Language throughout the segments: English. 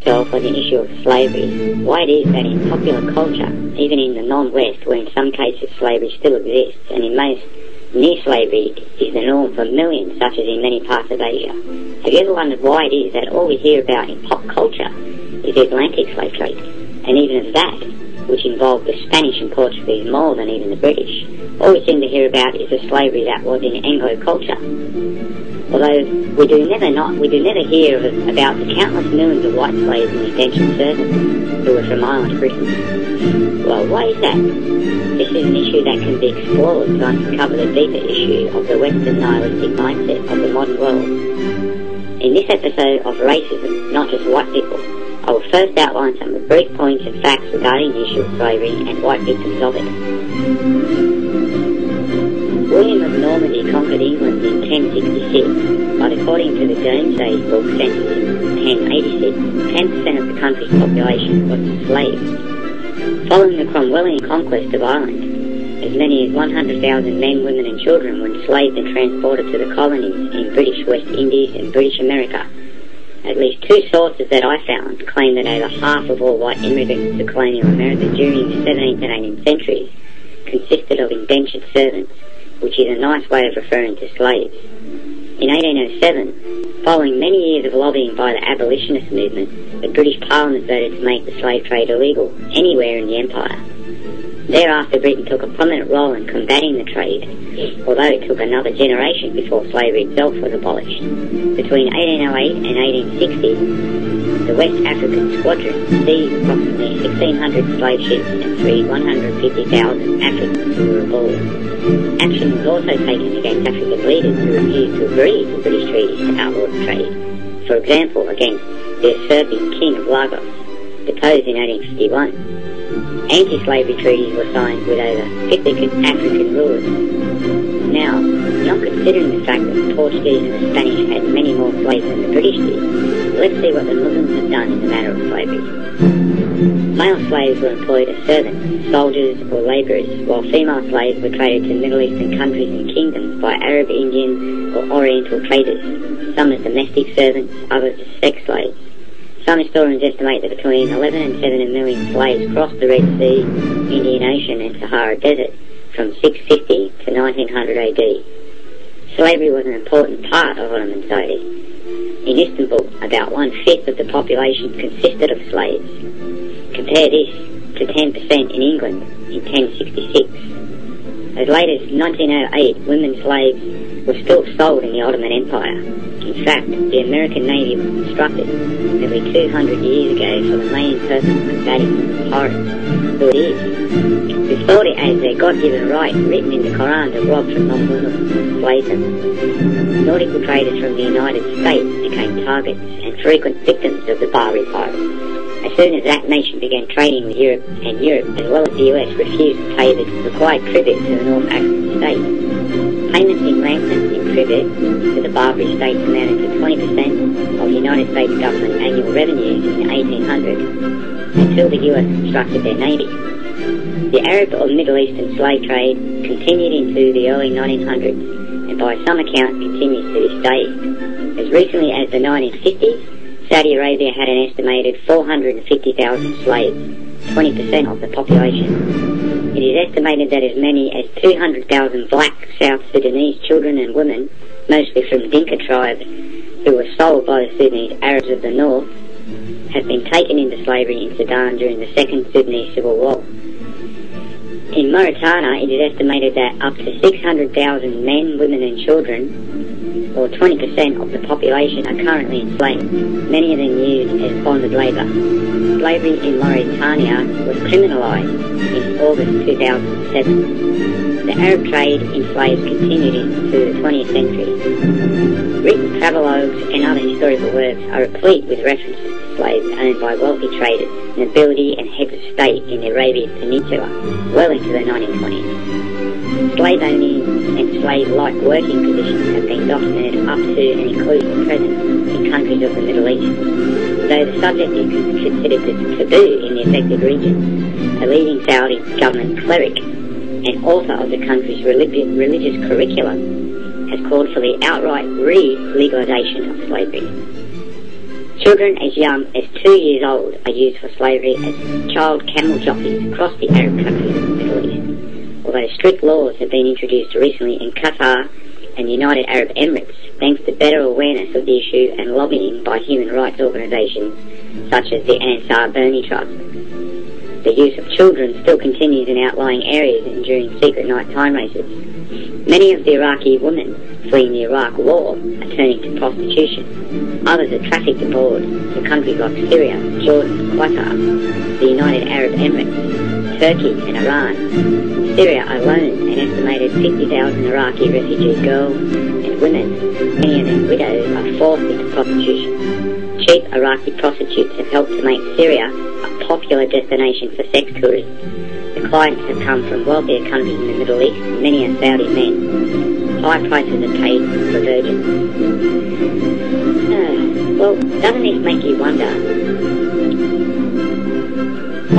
itself on the issue of slavery, why it is that in popular culture, even in the non-West, where in some cases slavery still exists, and in most near slavery is the norm for millions, such as in many parts of Asia. Have you ever wondered why it is that all we hear about in pop culture is the Atlantic slave trade, and even of that, which involved the Spanish and Portuguese more than even the British? All we seem to hear about is the slavery that was in Anglo culture. Although we do never hear about the countless millions of white slaves and indentured servants who were from island Britain. Well, why is that? This is an issue that can be explored to uncover the deeper issue of the Western nihilistic mindset of the modern world. In this episode of Racism, Not Just White People, I will first outline some of the brief points and facts regarding the issue of slavery and white victims of it. William of Normandy conquered England in 1066, but according to the Domesday Book census in 1086, 10% of the country's population was enslaved. Following the Cromwellian conquest of Ireland, as many as 100,000 men, women and children were enslaved and transported to the colonies in British West Indies and British America. At least two sources that I found claim that over half of all white immigrants to colonial America during the 17th and 18th centuries consisted of indentured servants, which is a nice way of referring to slaves. In 1807, following many years of lobbying by the abolitionist movement, the British Parliament voted to make the slave trade illegal anywhere in the empire. Thereafter, Britain took a prominent role in combating the trade, although it took another generation before slavery itself was abolished. Between 1808 and 1860, the West African Squadron seized approximately 1,600 slave ships and freed 150,000 Africans who were aboard. Action was also taken against African leaders who refused to agree to British treaties to outlaw the trade. For example, against the usurping King of Lagos, deposed in 1851. Anti-slavery treaties were signed with over 50 African rulers. Now, not considering the fact that the Portuguese and the Spanish had many more slaves than the British did, let's see what the Muslims have done in the matter of slavery. Male slaves were employed as servants, soldiers or labourers, while female slaves were traded to Middle Eastern countries and kingdoms by Arab, Indian or Oriental traders, some as domestic servants, others as sex slaves. Some historians estimate that between 11 and 17 million slaves crossed the Red Sea, Indian Ocean and Sahara Desert from 650 to 1900 AD. Slavery was an important part of Ottoman society. In Istanbul, about 1/5 of the population consisted of slaves. Compare this to 10% in England in 1066. As late as 1908, women slaves were still sold in the Ottoman Empire. In fact, the American Navy was constructed nearly 200 years ago for the main purpose of combating pirates, who it is, who thought it as their God-given right written in the Quran to rob from non-Muslims and slave them. Nautical traders from the United States became targets and frequent victims of the Barbary pirates. As soon as that nation began trading with Europe, as well as the US, refused to pay the required tribute to the North African states. Payments in ransom and tribute to the Barbary states amounted to 20% of the United States government annual revenues in 1800, until the US constructed their navy. The Arab or Middle Eastern slave trade continued into the early 1900s, and by some accounts continues to this day. As recently as the 1950s, Saudi Arabia had an estimated 450,000 slaves, 20% of the population. It is estimated that as many as 200,000 black South Sudanese children and women, mostly from Dinka tribes, who were sold by the Sudanese Arabs of the north, have been taken into slavery in Sudan during the Second Sudanese Civil War. In Mauritania, it is estimated that up to 600,000 men, women and children, or 20% of the population, are currently enslaved, many of them used as bonded labour. Slavery in Mauritania was criminalised in August 2007. The Arab trade in slaves continued into the 20th century. Written travelogues and other historical works are replete with references to slaves owned by wealthy traders, nobility and heads of state in the Arabian Peninsula, well into the 1920s. Slave owning and slave-like working conditions have been documented up to and including present in countries of the Middle East. Though the subject is considered taboo in the affected region, a leading Saudi government cleric and author of the country's religious curriculum has called for the outright re-legalization of slavery. Children as young as 2 years old are used for slavery as child camel jockeys across the Arab countries of the Middle East. Although strict laws have been introduced recently in Qatar and United Arab Emirates, thanks to better awareness of the issue and lobbying by human rights organisations such as the Ansar Bernie Trust. The use of children still continues in outlying areas and during secret night-time races. Many of the Iraqi women fleeing the Iraq war are turning to prostitution. Others are trafficked abroad to countries like Syria, Jordan, Qatar, the United Arab Emirates, Turkey and Iran. Syria alone, an estimated 50,000 Iraqi refugee girls and women, many of them widows, are forced into prostitution. Cheap Iraqi prostitutes have helped to make Syria a popular destination for sex tourism. The clients have come from wealthier countries in the Middle East, many are Saudi men. High prices are paid for virgins. Well, doesn't this make you wonder?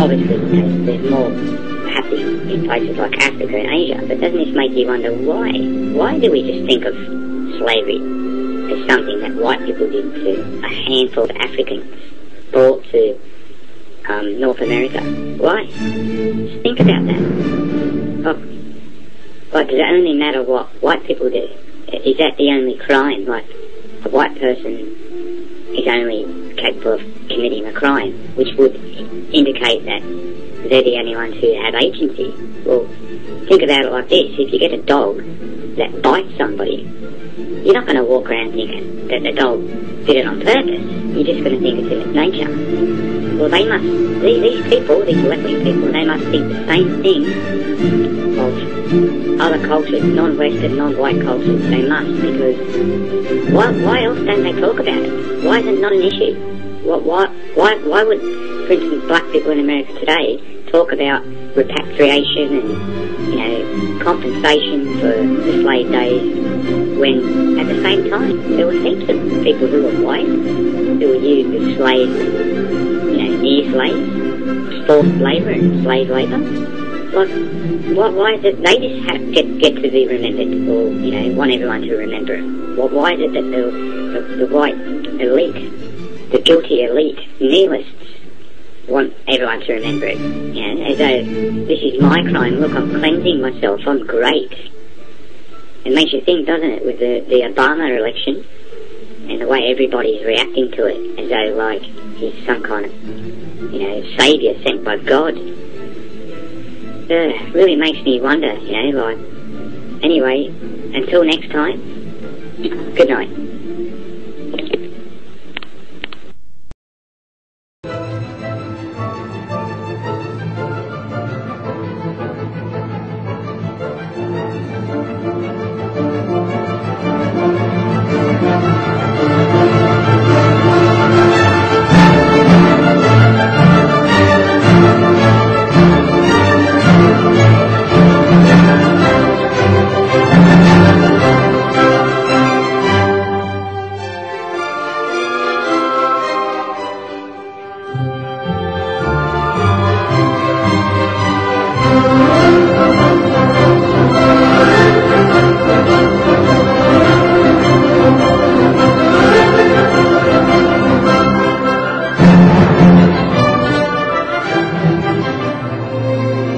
Obviously, there's more happening in places like Africa and Asia, but doesn't this make you wonder why? Why do we just think of slavery as something that white people did to a handful of Africans brought to North America? Why? Just think about that. Does it only matter what white people do? Is that the only crime? Like, a white person is only capable of committing a crime, which would indicate that they're the only ones who have agency. Well, think about it like this. If you get a dog that bites somebody, you're not going to walk around thinking that the dog did it on purpose. You're just going to think it's in its nature. Well, they must, these people, these left-wing people, they must think the same thing of other cultures, non-Western, non-white cultures. They must, because why else don't they talk about it? Why is it not an issue? Why would, for instance, black people in America today talk about repatriation and, compensation for the slave days, when at the same time there were heaps of people who were white who were used as slaves, near slaves, forced labour and slave labour. Like, why is it they just get to be remembered, or want everyone to remember it? Why is it that the white elite, the guilty elite, nihilists, want everyone to remember it? As though this is my crime. Look, I'm cleansing myself. I'm great. It makes you think, doesn't it, with the Obama election and the way everybody's reacting to it, as though like he's some kind of saviour sent by God. Really makes me wonder. Anyway, until next time. Good night.